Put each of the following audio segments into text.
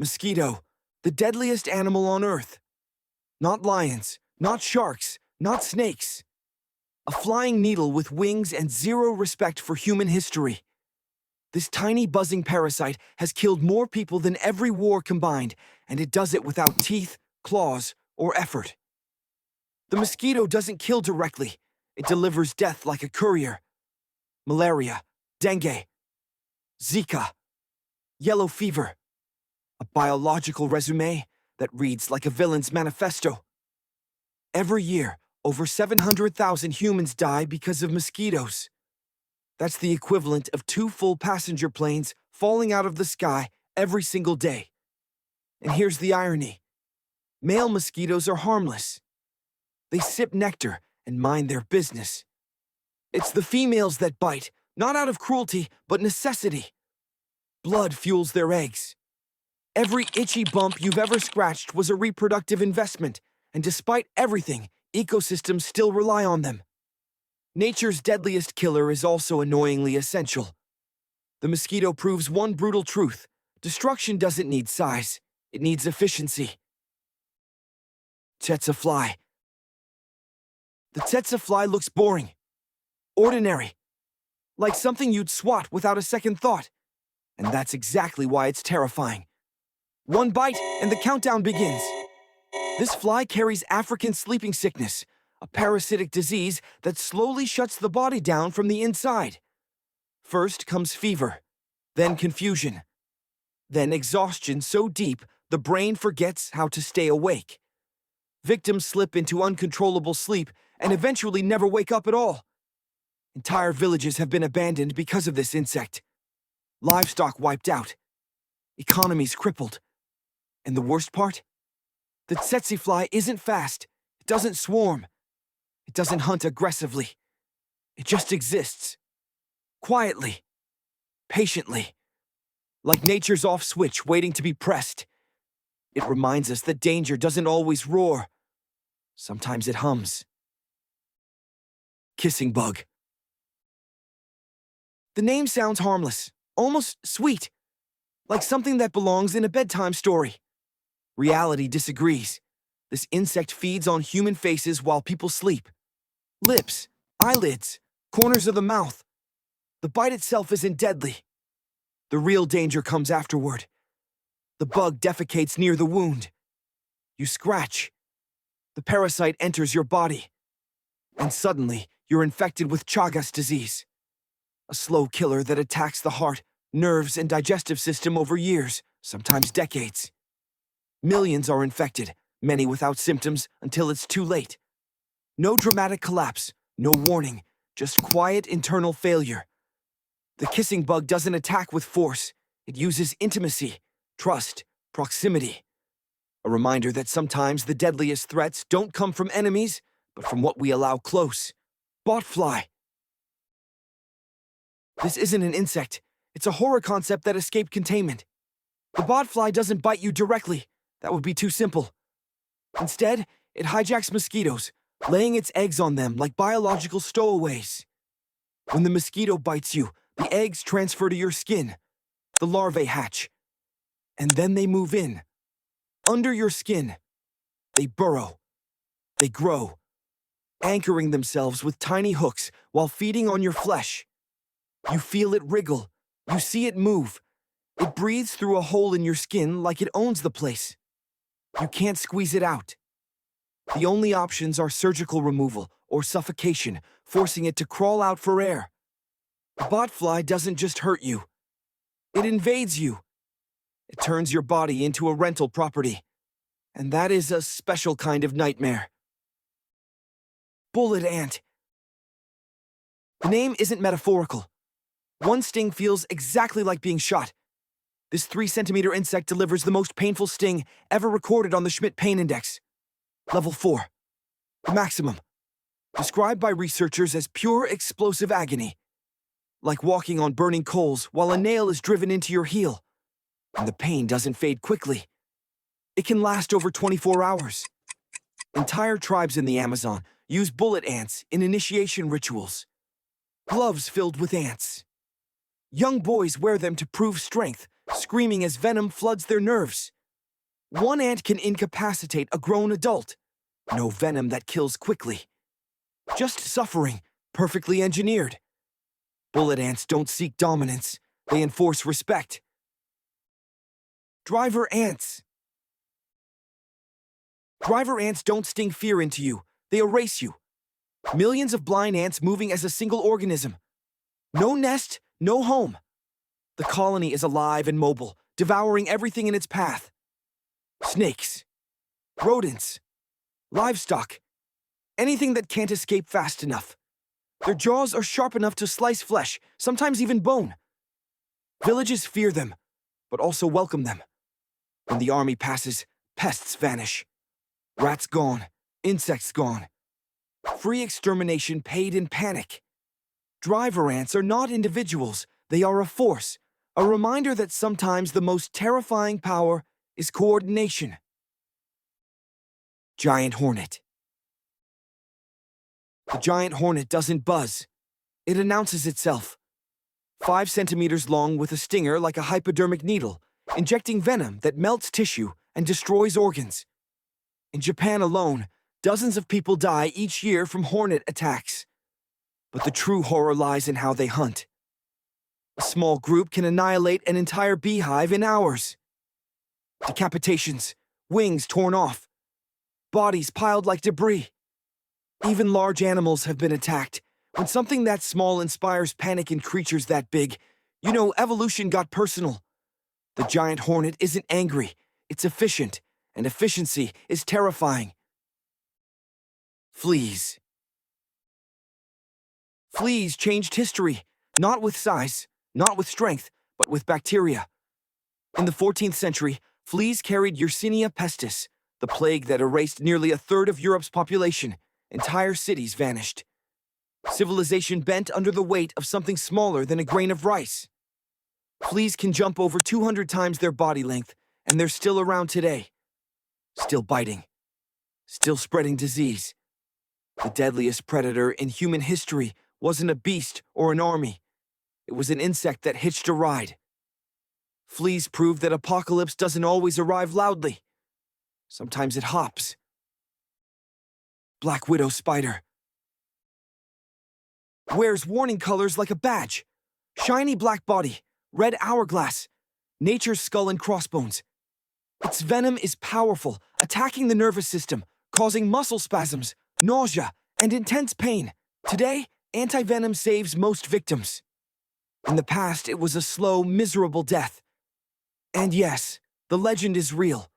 Mosquito, the deadliest animal on Earth. Not lions, not sharks, not snakes. A flying needle with wings and zero respect for human history. This tiny buzzing parasite has killed more people than every war combined, and it does it without teeth, claws, or effort. The mosquito doesn't kill directly. It delivers death like a courier. Malaria, dengue, Zika, yellow fever. A biological resume that reads like a villain's manifesto. Every year, over 700,000 humans die because of mosquitoes. That's the equivalent of 2 full passenger planes falling out of the sky every single day. And here's the irony. Male mosquitoes are harmless. They sip nectar and mind their business. It's the females that bite, not out of cruelty, but necessity. Blood fuels their eggs. Every itchy bump you've ever scratched was a reproductive investment, and despite everything, ecosystems still rely on them. Nature's deadliest killer is also annoyingly essential. The mosquito proves one brutal truth. Destruction doesn't need size, it needs efficiency. Tsetse fly. The tsetse fly looks boring, ordinary, like something you'd swat without a second thought. And that's exactly why it's terrifying. One bite and the countdown begins. This fly carries African sleeping sickness, a parasitic disease that slowly shuts the body down from the inside. First comes fever, then confusion, then exhaustion so deep the brain forgets how to stay awake. Victims slip into uncontrollable sleep and eventually never wake up at all. Entire villages have been abandoned because of this insect. Livestock wiped out. Economies crippled. And the worst part? The tsetse fly isn't fast. It doesn't swarm. It doesn't hunt aggressively. It just exists. Quietly. Patiently. Like nature's off switch waiting to be pressed. It reminds us that danger doesn't always roar. Sometimes it hums. Kissing bug. The name sounds harmless, almost sweet, like something that belongs in a bedtime story. Reality disagrees. This insect feeds on human faces while people sleep. Lips, eyelids, corners of the mouth. The bite itself isn't deadly. The real danger comes afterward. The bug defecates near the wound. You scratch. The parasite enters your body. And suddenly, you're infected with Chagas disease. A slow killer that attacks the heart, nerves, and digestive system over years, sometimes decades. Millions are infected, many without symptoms until it's too late. No dramatic collapse, no warning, just quiet internal failure. The kissing bug doesn't attack with force. It uses intimacy, trust, proximity. A reminder that sometimes the deadliest threats don't come from enemies, but from what we allow close. Botfly. This isn't an insect. It's a horror concept that escaped containment. The botfly doesn't bite you directly. That would be too simple. Instead, it hijacks mosquitoes, laying its eggs on them like biological stowaways. When the mosquito bites you, the eggs transfer to your skin. The larvae hatch. And then they move in. Under your skin. They burrow. They grow. Anchoring themselves with tiny hooks while feeding on your flesh. You feel it wriggle. You see it move. It breathes through a hole in your skin like it owns the place. You can't squeeze it out. The only options are surgical removal or suffocation, forcing it to crawl out for air. The botfly doesn't just hurt you. It invades you. It turns your body into a rental property. And that is a special kind of nightmare. Bullet ant. The name isn't metaphorical. One sting feels exactly like being shot. This 3-centimeter insect delivers the most painful sting ever recorded on the Schmidt Pain Index. Level 4. The maximum. Described by researchers as pure explosive agony. Like walking on burning coals while a nail is driven into your heel. And the pain doesn't fade quickly. It can last over 24 hours. Entire tribes in the Amazon use bullet ants in initiation rituals. Gloves filled with ants. Young boys wear them to prove strength, screaming as venom floods their nerves. One ant can incapacitate a grown adult. No venom that kills quickly. Just suffering, perfectly engineered. Bullet ants don't seek dominance. They enforce respect. Driver ants. Driver ants don't sting fear into you. They erase you. Millions of blind ants moving as a single organism. No nest, no home. The colony is alive and mobile, devouring everything in its path. Snakes. Rodents. Livestock. Anything that can't escape fast enough. Their jaws are sharp enough to slice flesh, sometimes even bone. Villages fear them, but also welcome them. When the army passes, pests vanish. Rats gone, insects gone. Free extermination paid in panic. Driver ants are not individuals, they are a force, a reminder that sometimes the most terrifying power is coordination. Giant hornet. The giant hornet doesn't buzz. It announces itself. 5 centimeters long with a stinger like a hypodermic needle, injecting venom that melts tissue and destroys organs. In Japan alone, dozens of people die each year from hornet attacks. But the true horror lies in how they hunt. A small group can annihilate an entire beehive in hours. Decapitations, wings torn off, bodies piled like debris. Even large animals have been attacked. When something that small inspires panic in creatures that big, you know evolution got personal. The giant hornet isn't angry, it's efficient, and efficiency is terrifying. Fleas. Fleas changed history, not with size, not with strength, but with bacteria. In the 14th century, fleas carried Yersinia pestis, the plague that erased nearly a third of Europe's population. Entire cities vanished. Civilization bent under the weight of something smaller than a grain of rice. Fleas can jump over 200 times their body length, and they're still around today. Still biting. Still spreading disease. The deadliest predator in human history wasn't a beast or an army. It was an insect that hitched a ride. Fleas prove that apocalypse doesn't always arrive loudly. Sometimes it hops. Black widow spider. Wears warning colors like a badge. Shiny black body, red hourglass, nature's skull and crossbones. Its venom is powerful, attacking the nervous system, causing muscle spasms, nausea, and intense pain. Today, antivenom saves most victims. In the past, it was a slow, miserable death. And yes, the legend is real.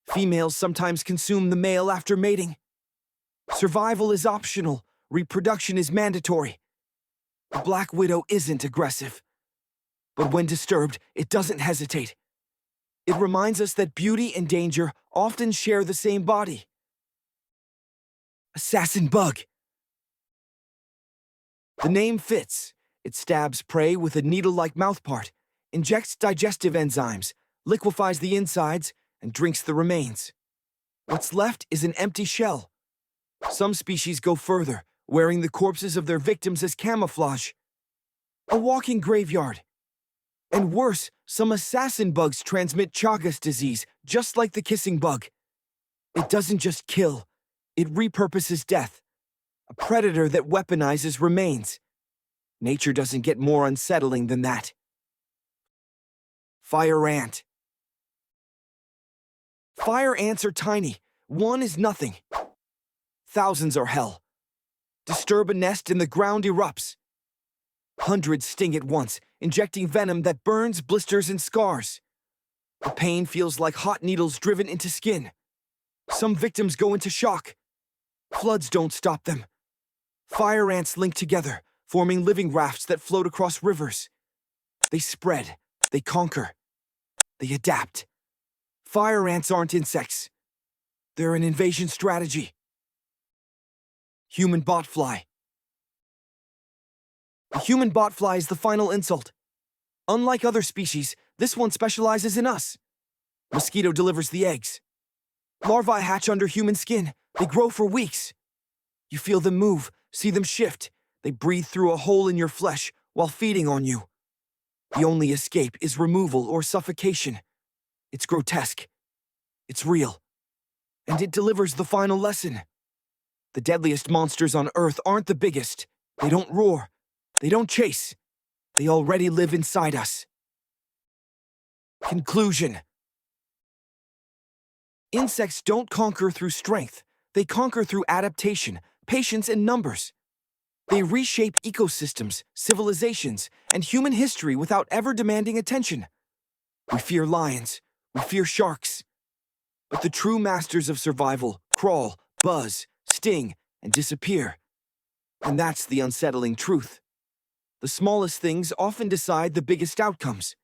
Females sometimes consume the male after mating. Survival is optional, reproduction is mandatory. The black widow isn't aggressive. But when disturbed, it doesn't hesitate. It reminds us that beauty and danger often share the same body. Assassin bug. The name fits. It stabs prey with a needle-like mouthpart, injects digestive enzymes, liquefies the insides, and drinks the remains. What's left is an empty shell. Some species go further, wearing the corpses of their victims as camouflage. A walking graveyard. And worse, some assassin bugs transmit Chagas disease, just like the kissing bug. It doesn't just kill, it repurposes death. A predator that weaponizes remains. Nature doesn't get more unsettling than that. Fire ant. Fire ants are tiny. One is nothing. Thousands are hell. Disturb a nest and the ground erupts. Hundreds sting at once, injecting venom that burns, blisters, and scars. The pain feels like hot needles driven into skin. Some victims go into shock. Floods don't stop them. Fire ants link together, forming living rafts that float across rivers. They spread, they conquer, they adapt. Fire ants aren't insects. They're an invasion strategy. Human botfly. The human botfly is the final insult. Unlike other species, this one specializes in us. Mosquito delivers the eggs. Larvae hatch under human skin. They grow for weeks. You feel them move, see them shift. They breathe through a hole in your flesh while feeding on you. The only escape is removal or suffocation. It's grotesque. It's real. And it delivers the final lesson. The deadliest monsters on Earth aren't the biggest. They don't roar. They don't chase. They already live inside us. Conclusion. Insects don't conquer through strength. They conquer through adaptation, patience, and numbers. They reshape ecosystems, civilizations, and human history without ever demanding attention. We fear lions. We fear sharks. But the true masters of survival crawl, buzz, sting, and disappear. And that's the unsettling truth. The smallest things often decide the biggest outcomes.